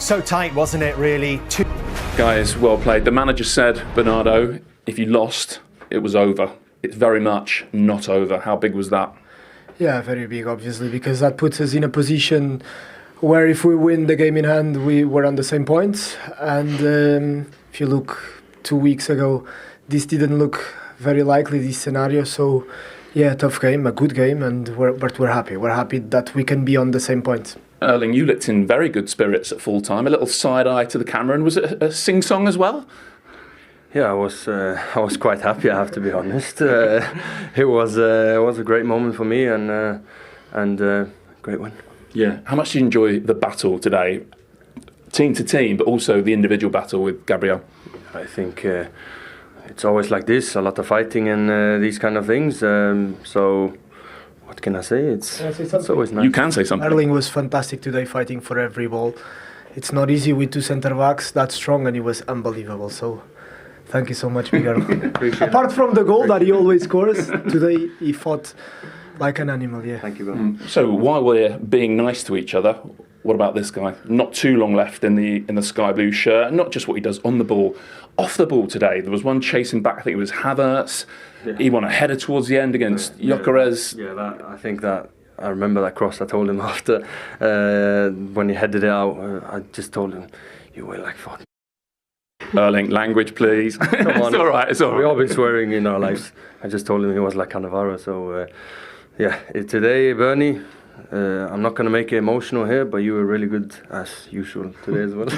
So tight, wasn't it, really? Guys, well played. The manager said, Bernardo, if you lost, it was over. It's very much not over. How big was that? Yeah, very big, obviously, because that puts us in a position where if we win the game in hand, we were on the same points. And if you look 2 weeks ago, this didn't look very likely, this scenario. So, yeah, tough game, a good game, but we're happy. We're happy that we can be on the same points. Erling, you looked in very good spirits at full time. A little side eye to the camera, and was it a sing song as well? Yeah, I was quite happy. I have to be honest. It was a great moment for me and great win. Yeah. How much did you enjoy the battle today, team to team, but also the individual battle with Gabriel? I think it's always like this, a lot of fighting and these kind of things. So. What can I say? It's always nice. You can say something. Erling was fantastic today, fighting for every ball. It's not easy with two centre backs that strong, and he was unbelievable. So, thank you so much, Miguel. Apart from the goal that he always scores, today he fought like an animal. Yeah. Thank you, bro. So while we're being nice to each other, what about this guy? Not too long left in the sky blue shirt. Not just what he does on the ball, off the ball today. There was one chasing back. I think it was Havertz. Yeah. He won a header towards the end against Gyökeres. Yeah, I remember that cross. I told him after when he headed it out. I just told him, "You were like fuck." Erling, language, please. Come on. It's all right. It's all right. We've all been swearing in our lives. I just told him he was like Cannavaro. So today, Bernie. I'm not going to make it emotional here, but you were really good as usual today as well.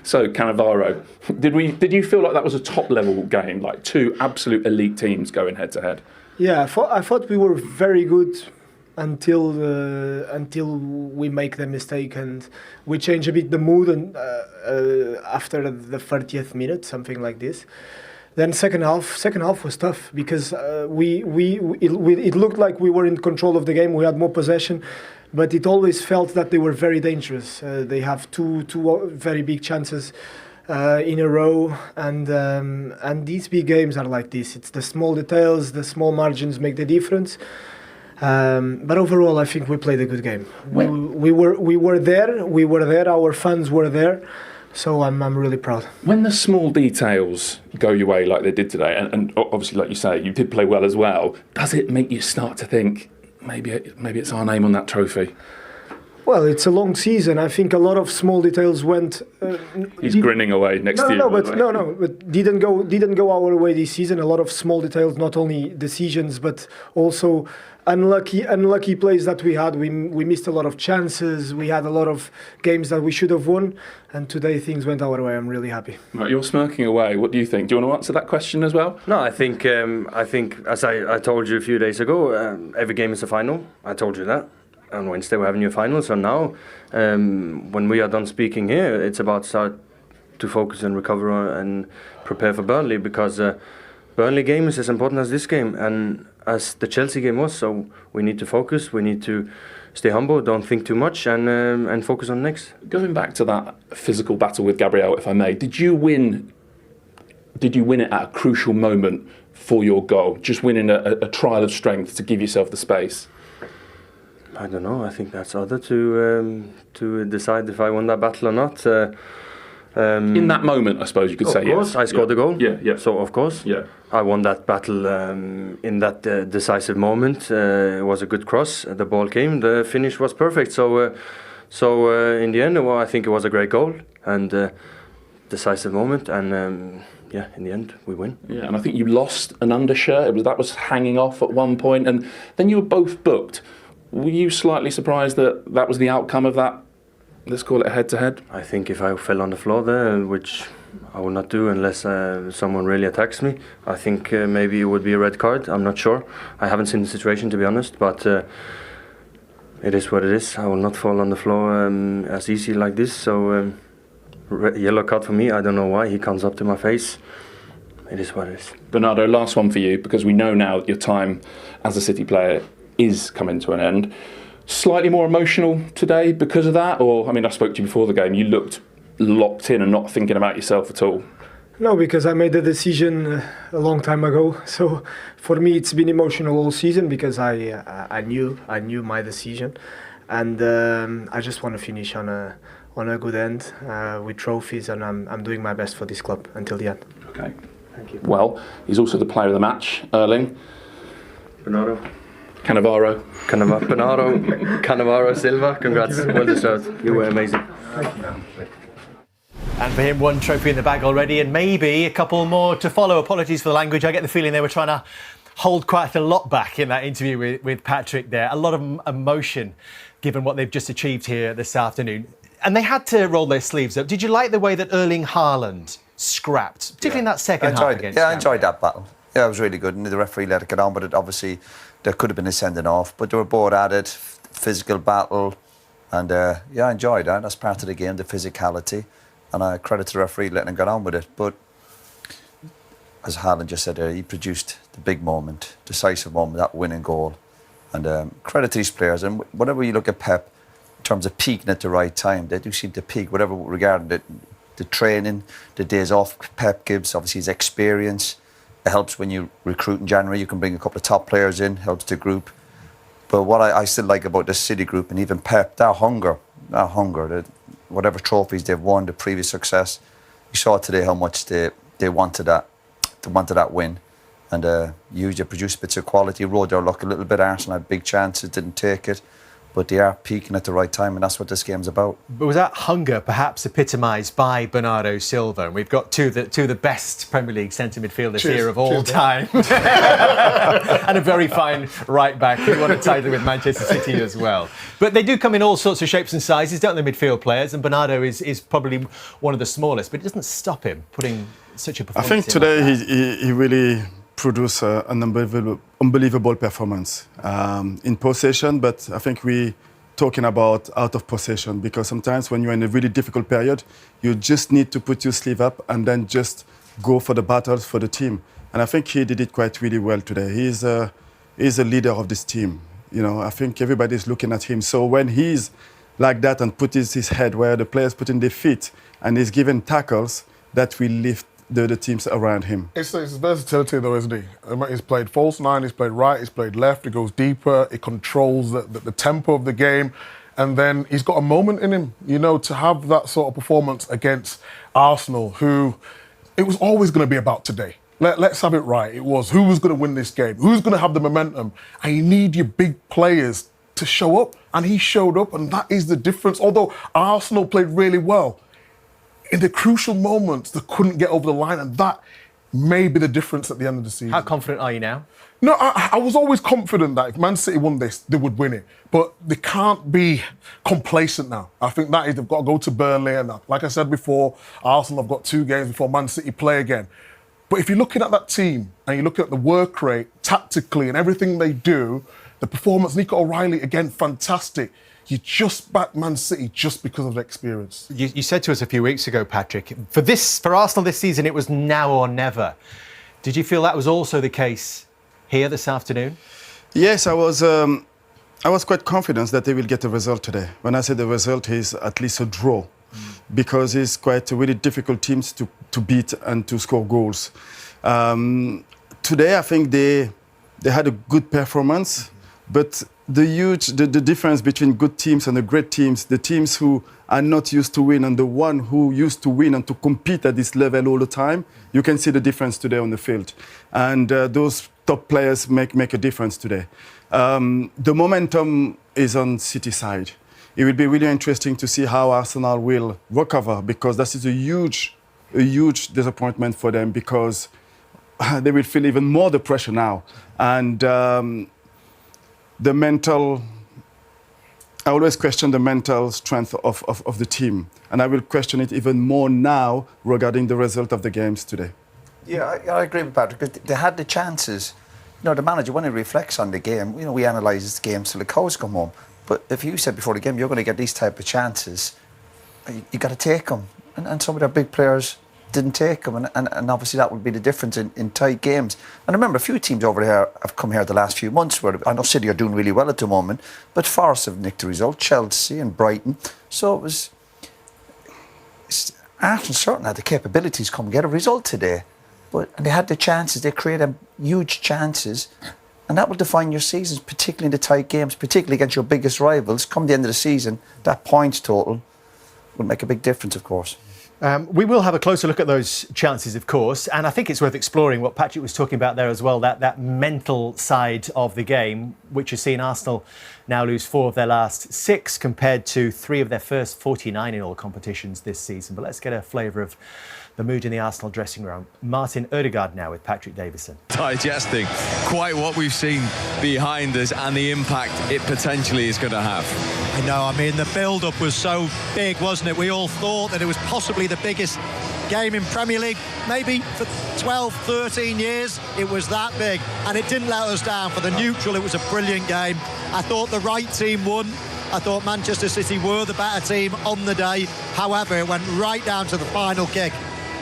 So Cannavaro, did you feel like that was a top level game, like two absolute elite teams going head to head? Yeah, I thought we were very good until we make the mistake and we change a bit the mood and after the 30th minute, something like this. Then second half was tough because it looked like we were in control of the game. We had more possession, but it always felt that they were very dangerous. They have two very big chances in a row, and these big games are like this. It's the small details, the small margins make the difference. But overall, I think we played a good game. We were there. Our fans were there. So I'm really proud. When the small details go your way like they did today, and obviously, like you say, you did play well as well, does it make you start to think, maybe it's our name on that trophy? Well, it's a long season. I think a lot of small details went. He's grinning away next to you. But didn't go our way this season. A lot of small details, not only decisions, but also unlucky plays that we had. We missed a lot of chances. We had a lot of games that we should have won, and today things went our way. I'm really happy. Right, you're smirking away. What do you think? Do you want to answer that question as well? No, I think as I told you a few days ago, every game is a final. I told you that. On Wednesday we're having a final, so now when we are done speaking here, it's about start to focus and recover and prepare for Burnley, because Burnley game is as important as this game and as the Chelsea game was. So we need to focus, we need to stay humble, don't think too much, and focus on next. Going back to that physical battle with Gabriel, if I may, did you win it at a crucial moment for your goal? Just winning a trial of strength to give yourself the space? I don't know. I think that's other to decide if I won that battle or not. In that moment, I suppose you could say. Of course, yes. I scored the goal. Yeah. So of course, I won that battle in that decisive moment. It was a good cross. The ball came. The finish was perfect. So in the end, I think it was a great goal and decisive moment. And in the end, we win. Yeah, and I think you lost an undershirt. That was hanging off at one point, and then you were both booked. Were you slightly surprised that was the outcome of that? Let's call it a head-to-head. I think if I fell on the floor there, which I will not do unless someone really attacks me, I think maybe it would be a red card. I'm not sure. I haven't seen the situation, to be honest, but it is what it is. I will not fall on the floor as easy like this. So yellow card for me. I don't know why. He comes up to my face. It is what it is. Bernardo, last one for you, because we know now that your time as a City player is coming to an end. Slightly more emotional today because of that? Or, I mean, I spoke to you before the game, you looked locked in and not thinking about yourself at all. No, because I made the decision a long time ago. So for me, it's been emotional all season because I knew my decision, and I just want to finish on on a good end with trophies, and I'm doing my best for this club until the end. Okay. Thank you. Well, he's also the player of the match, Erling. Bernardo. Cannavaro. Silva. Congrats. Well deserved. You were amazing. And for him, one trophy in the bag already, and maybe a couple more to follow. Apologies for the language. I get the feeling they were trying to hold quite a lot back in that interview with Patrick there. A lot of emotion, given what they've just achieved here this afternoon. And they had to roll their sleeves up. Did you like the way that Erling Haaland scrapped, particularly in that second half against I enjoyed that battle. Yeah, it was really good. And the referee let it get on, but it obviously there could have been a sending off. But they were both at it, physical battle. And I enjoyed that. That's part of the game, the physicality. And I credit to the referee letting him get on with it. But as Haaland just said there, he produced the big moment, decisive moment, that winning goal. And credit to these players. And whenever you look at Pep, in terms of peaking at the right time, they do seem to peak, whatever regarding the training, the days off Pep gives, obviously his experience. It helps when you recruit in January, you can bring a couple of top players in, helps the group. But what I still like about this City group and even Pep, that hunger, whatever trophies they've won, the previous success, you saw today how much they wanted that win. And usually produced bits of quality, rode their luck a little bit. Arsenal had big chances, didn't take it. But they are peaking at the right time, and that's what this game's about. But was that hunger perhaps epitomised by Bernardo Silva? And we've got two of the best Premier League centre midfielders here of all time. And a very fine right back who won a title with Manchester City as well. But they do come in all sorts of shapes and sizes, don't they, midfield players? And Bernardo is probably one of the smallest, but it doesn't stop him putting such a performance I think today he really produced an unbelievable performance in possession, but I think we talking about out of possession, because sometimes when you're in a really difficult period, you just need to put your sleeve up and then just go for the battles for the team. And I think he did it quite really well today. He's a leader of this team. You know, I think everybody's looking at him. So when he's like that and puts his head where the players put in their feet and he's giving tackles, that will lift the teams around him. It's versatility though, isn't he? He's played false nine, he's played right, he's played left, he goes deeper, he controls the tempo of the game, and then he's got a moment in him, you know, to have that sort of performance against Arsenal, who it was always going to be about today. Let's have it right. It was who was going to win this game, who's going to have the momentum, and you need your big players to show up, and he showed up, and that is the difference. Although Arsenal played really well, in the crucial moments, they couldn't get over the line, and that may be the difference at the end of the season. How confident are you now? No, I was always confident that if Man City won this, they would win it. But they can't be complacent now. I think that is, they've got to go to Burnley, and like I said before, Arsenal have got 2 games before Man City play again. But if you're looking at that team, and you're looking at the work rate, tactically, and everything they do, the performance, Nico O'Reilly, again, fantastic. You just back Man City just because of the experience. You said to us a few weeks ago, Patrick, for Arsenal this season, it was now or never. Did you feel that was also the case here this afternoon? Yes, I was quite confident that they will get a result today. When I say the result is at least a draw, because it's quite a really difficult teams to beat and to score goals. Today, I think they had a good performance, but the difference between good teams and the great teams, the teams who are not used to win and the one who used to win and to compete at this level all the time, you can see the difference today on the field. And those top players make a difference today. The momentum is on City side. It will be really interesting to see how Arsenal will recover, because that is a huge disappointment for them, because they will feel even more the pressure now. And the mental, I always question the mental strength of the team. And I will question it even more now regarding the result of the games today. Yeah, I agree with Patrick, because they had the chances. You know, the manager, when he reflects on the game, you know, we analyse the game till the cows come home. But if you said before the game, you're going to get these type of chances, you got to take them. And some of their big players didn't take them, and obviously that would be the difference in tight games. And remember, a few teams over here have come here the last few months where I know City are doing really well at the moment, but Forest have nicked the result, Chelsea and Brighton. So Arsenal certainly had the capabilities to come get a result today, and they had the chances. They created huge chances, and that will define your seasons, particularly in the tight games, particularly against your biggest rivals. Come the end of the season, that points total will make a big difference, of course. We will have a closer look at those chances, of course, and I think it's worth exploring what Patrick was talking about there as well, that mental side of the game, which has seen Arsenal now lose 4 of their last 6 compared to 3 of their first 49 in all competitions this season. But let's get a flavour of the mood in the Arsenal dressing room. Martin Ødegaard now with Patrick Davison. Digesting quite what we've seen behind us and the impact it potentially is going to have. I know, I mean, the build-up was so big, wasn't it? We all thought that it was possibly the biggest game in Premier League, maybe for 12, 13 years. It was that big, and it didn't let us down. For the neutral, it was a brilliant game. I thought the right team won. I thought Manchester City were the better team on the day. However, it went right down to the final kick.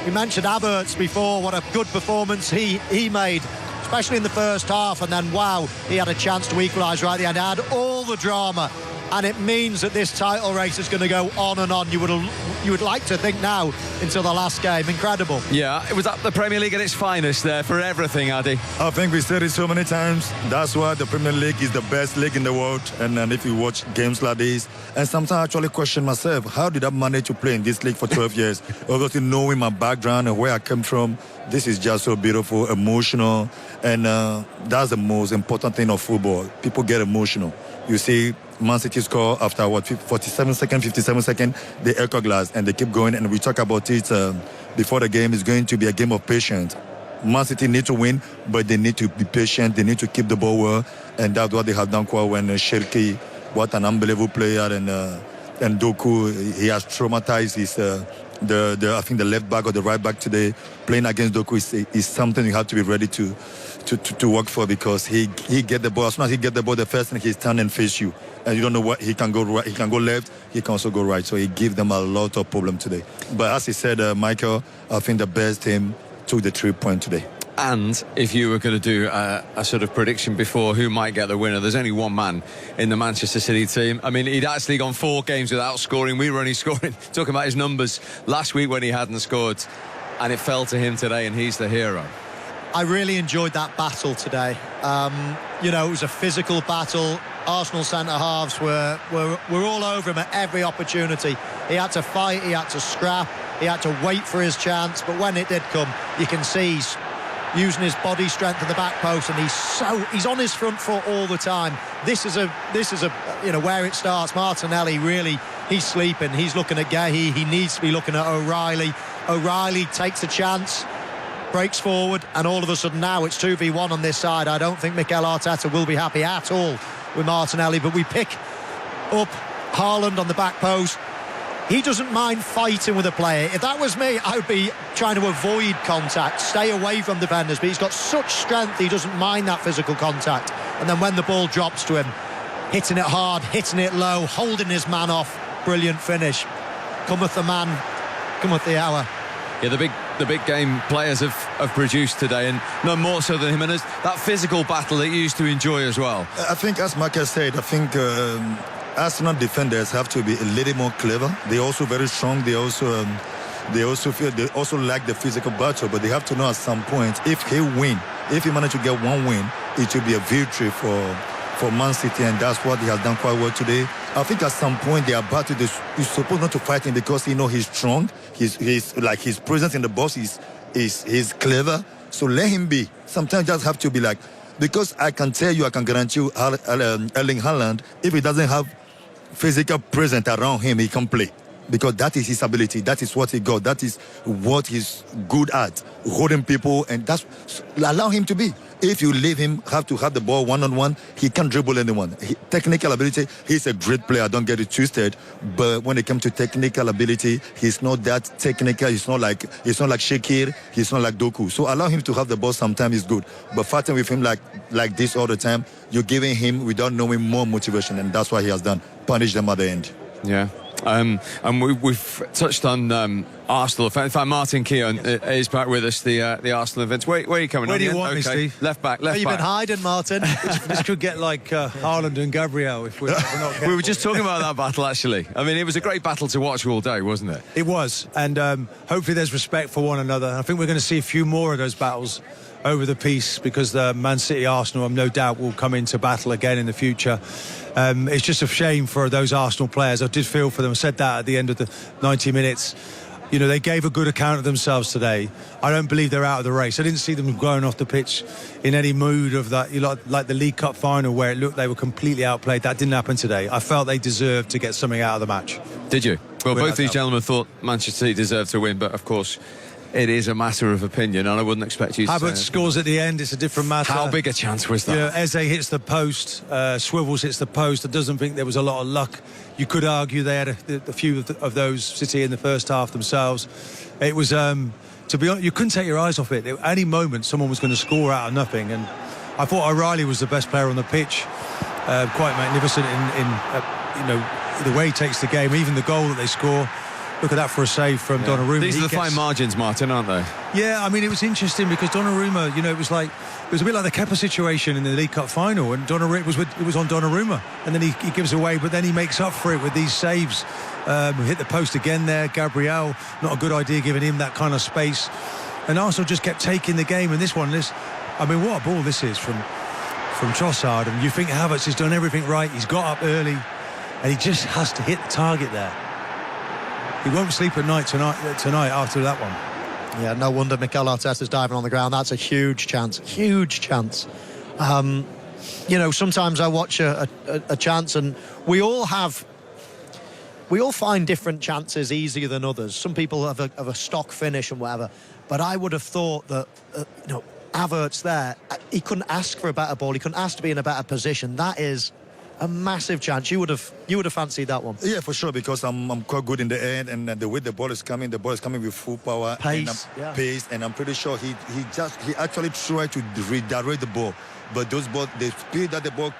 We mentioned Havertz before, what a good performance he made, especially in the first half, and then, wow, he had a chance to equalise right at the end. Had all the drama, and it means that this title race is going to go on and on. You would like to think now until the last game. Incredible. Yeah, it was at the Premier League at its finest there for everything, Addy. I think we said it so many times. That's why the Premier League is the best league in the world. And if you watch games like this, and sometimes I actually question myself, how did I manage to play in this league for 12 years? Obviously, knowing my background and where I came from, this is just so beautiful, emotional, and that's the most important thing of football. People get emotional. You see, Man City score after 57 seconds, they echo glass and they keep going. And we talk about it before the game. It's going to be a game of patience. Man City need to win, but they need to be patient. They need to keep the ball well, and that's what they have done quite when Cherki, what an unbelievable player, and Doku, he has traumatized his. I think the left back or the right back today, playing against Doku is something you have to be ready to work for, because he get the ball. As soon as he get the ball, the first thing he's turn and face you, and you don't know what he can go right, he can go left, he can also go right. So he give them a lot of problem today. But as he said, Micah, I think the best team took the 3 point today. And if you were going to do a sort of prediction before who might get the winner, there's only one man in the Manchester City team. I mean, he'd actually gone 4 games without scoring. We were only scoring, talking about his numbers last week when he hadn't scored, and it fell to him today, and he's the hero. I really enjoyed that battle today. You know, it was a physical battle. Arsenal centre-halves were all over him at every opportunity. He had to fight, he had to scrap, he had to wait for his chance, but when it did come, you can see he's using his body strength at the back post, and he's on his front foot all the time. This is a you know, where it starts. Martinelli really, he's sleeping. He's looking at Gahey. He needs to be looking at O'Reilly. O'Reilly takes a chance, breaks forward, and all of a sudden now it's 2v1 on this side. I don't think Mikel Arteta will be happy at all with Martinelli, but we pick up Haaland on the back post. He doesn't mind fighting with a player. If that was me, I would be trying to avoid contact, stay away from defenders, but he's got such strength, he doesn't mind that physical contact. And then when the ball drops to him, hitting it hard, hitting it low, holding his man off, brilliant finish. Cometh the man, cometh the hour. Yeah, the big game players have produced today, and no more so than him, and that physical battle that you used to enjoy as well. I think, as Micah said, I think Arsenal defenders have to be a little more clever. They're also very strong. They also lack the physical battle, but they have to know at some point, if he managed to get one win, it will be a victory for Man City, and that's what he has done quite well today. I think at some point they are about to. You're supposed not to fight him because he's strong. He's like, his presence in the box is clever. So let him be. Sometimes just have to be like, because I can guarantee you, Erling Haaland, if he doesn't have physical presence around him, he can play. Because that is his ability. That is what he got. That is what he's good at, holding people, and that's allow him to be. If you leave him, have to have the ball one-on-one, he can't dribble anyone. Technical ability, he's a great player, don't get it twisted. But when it comes to technical ability, he's not that technical. He's not like Shakir, he's not like Doku. So allow him to have the ball sometimes is good. But fighting with him like this all the time, you're giving him, without knowing, more motivation, and that's what he has done. Punish them at the end. Yeah. And we've touched on Arsenal. In fact, Martin Keane is back with us, the Arsenal events. Where are you coming on? Where do you Ian? want me, Steve? Left back, Where left you back. been hiding, Martin? This could get like Haaland and Gabriel if we're not careful. We were just talking about that battle, actually. I mean, it was a great battle to watch all day, wasn't it? It was, and hopefully there's respect for one another. I think we're going to see a few more of those battles over the piece, because the Man City Arsenal, I'm no doubt, will come into battle again in the future. It's just a shame for those Arsenal players. I did feel for them. I said that at the end of the 90 minutes. You know, they gave a good account of themselves today. I don't believe they're out of the race. I didn't see them going off the pitch in any mood of that, you know, like the League Cup final where it looked they were completely outplayed. That didn't happen today. I felt they deserved to get something out of the match. Did you? Well, Without both these doubt. gentlemen thought Manchester City deserved to win, but of course it is a matter of opinion, and I wouldn't expect you to Havertz say scores at the end. It's a different matter. how big a chance was that? You know, Eze hits the post, Swivels hits the post. I doesn't think there was a lot of luck. You could argue they had a few of those City in the first half themselves. It was, to be honest, you couldn't take your eyes off it. At any moment, someone was going to score out of nothing. And I thought O'Reilly was the best player on the pitch. Quite magnificent in you know, the way he takes the game, even the goal that they score. Look at that for a save from Donnarumma. These are the fine margins, Martin, aren't they? Yeah, I mean, it was interesting because Donnarumma, you know, it was a bit like the Kepa situation in the League Cup final, and Donnarumma it was on Donnarumma, and then he gives away, but then he makes up for it with these saves. Hit the post again there. Gabriel, not a good idea giving him that kind of space, and Arsenal just kept taking the game. And I mean, what a ball this is from Trossard, and you think Havertz has done everything right. He's got up early, and he just has to hit the target there. He won't sleep at night tonight after that one. Yeah, no wonder Mikel Arteta's diving on the ground. That's a huge chance. Huge chance. You know, sometimes I watch a chance, and we all find different chances easier than others. Some people have a stock finish and whatever. But I would have thought that, you know, Havertz there, he couldn't ask for a better ball. He couldn't ask to be in a better position. That is a massive chance. You would have fancied that one. Yeah, for sure, because I'm quite good in the end, and the way the ball is coming with full power, Pace, and pace, and I'm pretty sure he actually tried to redirect the ball, but the speed that the ball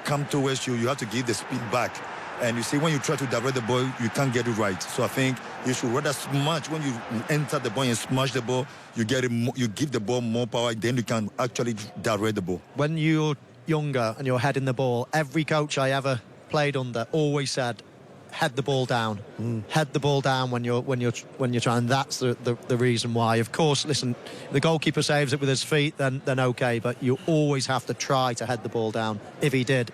come towards you, you have to give the speed back. And you see, when you try to direct the ball, you can't get it right. So I think you should rather smash. When you enter the ball and smash the ball, you get it. You give the ball more power, then you can actually direct the ball. When you're younger and you're heading the ball, every coach I ever played under always said, head the ball down. Head the ball down when you're trying. That's the reason why. Of course, listen, the goalkeeper saves it with his feet, then okay, but you always have to try to head the ball down. If he did,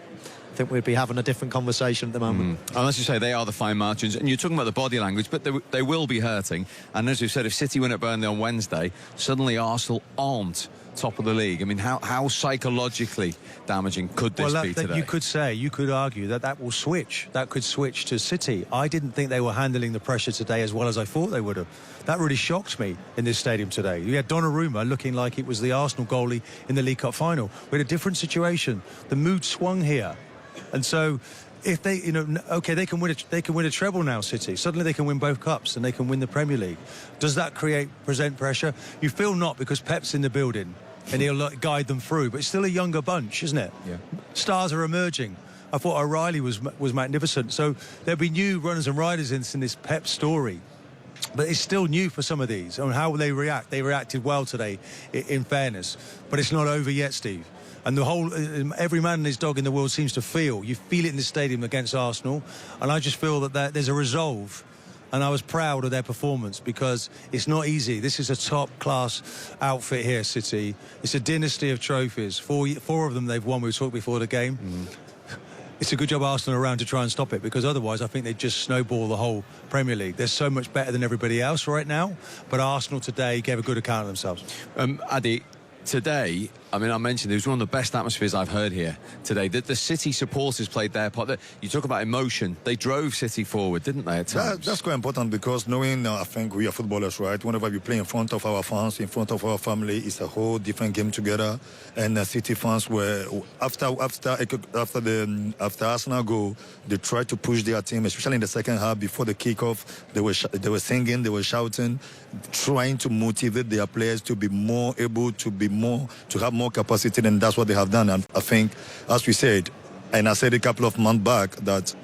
I think we'd be having a different conversation at the moment. And as you say, they are the fine margins, and you're talking about the body language, but they will be hurting. And as you said, if City win at Burnley on Wednesday, suddenly Arsenal aren't top of the league. I mean, how psychologically damaging could this be today? You could argue that will switch. That could switch to City. I didn't think they were handling the pressure today as well as I thought they would have. That really shocked me in this stadium today. You had Donnarumma looking like it was the Arsenal goalie in the League Cup final. We had a different situation. The mood swung here. And so, if they, you know, okay, they can win a treble now, City. Suddenly they can win both cups and they can win the Premier League. Does that present pressure? You feel not, because Pep's in the building and he'll guide them through. But it's still a younger bunch, isn't it? Yeah. Stars are emerging. I thought O'Reilly was magnificent. So there'll be new runners and riders in this Pep story. But it's still new for some of these. And how they react. They reacted well today, in fairness. But it's not over yet, Steve. And every man and his dog in the world seems to feel. You feel it in the stadium against Arsenal. And I just feel that there's a resolve. And I was proud of their performance, because it's not easy. This is a top-class outfit here, City. It's a dynasty of trophies. Four of them they've won. We talked before the game. It's a good job Arsenal are around to try and stop it, because otherwise I think they'd just snowball the whole Premier League. They're so much better than everybody else right now. But Arsenal today gave a good account of themselves. Adi, today, I mean, I mentioned it was one of the best atmospheres I've heard here today. The City supporters played their part. You talk about emotion. They drove City forward, didn't they, at times? That's quite important, because knowing, I think we are footballers, right? Whenever we play in front of our fans, in front of our family, it's a whole different game together. And City fans were, after Arsenal goal, they tried to push their team, especially in the second half before the kickoff. They were singing, they were shouting, trying to motivate their players to be more able to have more capacity, and that's what they have done. And I think, as we said, and I said a couple of months back, that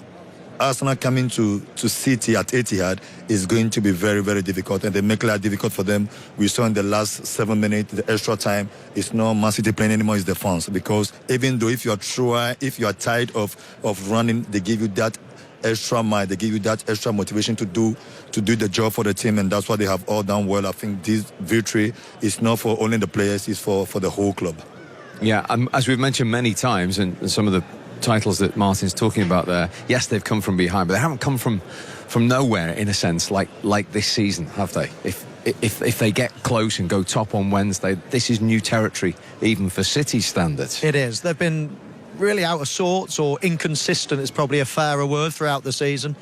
Arsenal coming to City at Etihad is going to be very, very difficult, and they make life difficult for them. We saw in the last 7 minutes, the extra time, it's not Man City playing anymore, it's defense. Because even though if you are tired of running, they give you that extra mind, they give you that extra motivation to do the job for the team, and that's what they have all done well. I think this victory is not for only the players, it's for the whole club. Yeah, as we've mentioned many times, and some of the titles that Martin's talking about there, yes, they've come from behind, but they haven't come from nowhere, in a sense, like this season, have they? If they get close and go top on Wednesday, this is new territory, even for City standards. It is. They've been really out of sorts, or inconsistent is probably a fairer word, throughout the season.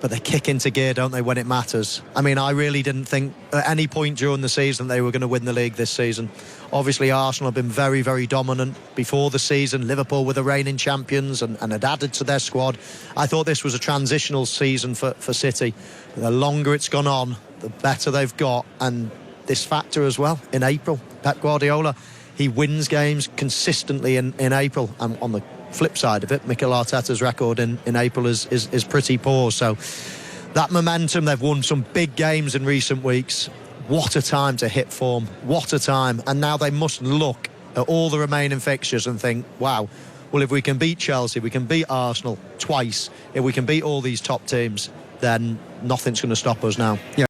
But they kick into gear, don't they, when it matters? I mean, I really didn't think at any point during the season they were going to win the league this season. Obviously, Arsenal have been very, very dominant before the season. Liverpool were the reigning champions and had added to their squad. I thought this was a transitional season for City. The longer it's gone on, the better they've got. And this factor as well, in April, Pep Guardiola, he wins games consistently in April. And on the flip side of it, Mikel Arteta's record in April is pretty poor. So that momentum, they've won some big games in recent weeks. What a time to hit form. What a time. And now they must look at all the remaining fixtures and think, wow, well, if we can beat Chelsea, we can beat Arsenal twice, if we can beat all these top teams, then nothing's going to stop us now. Yeah.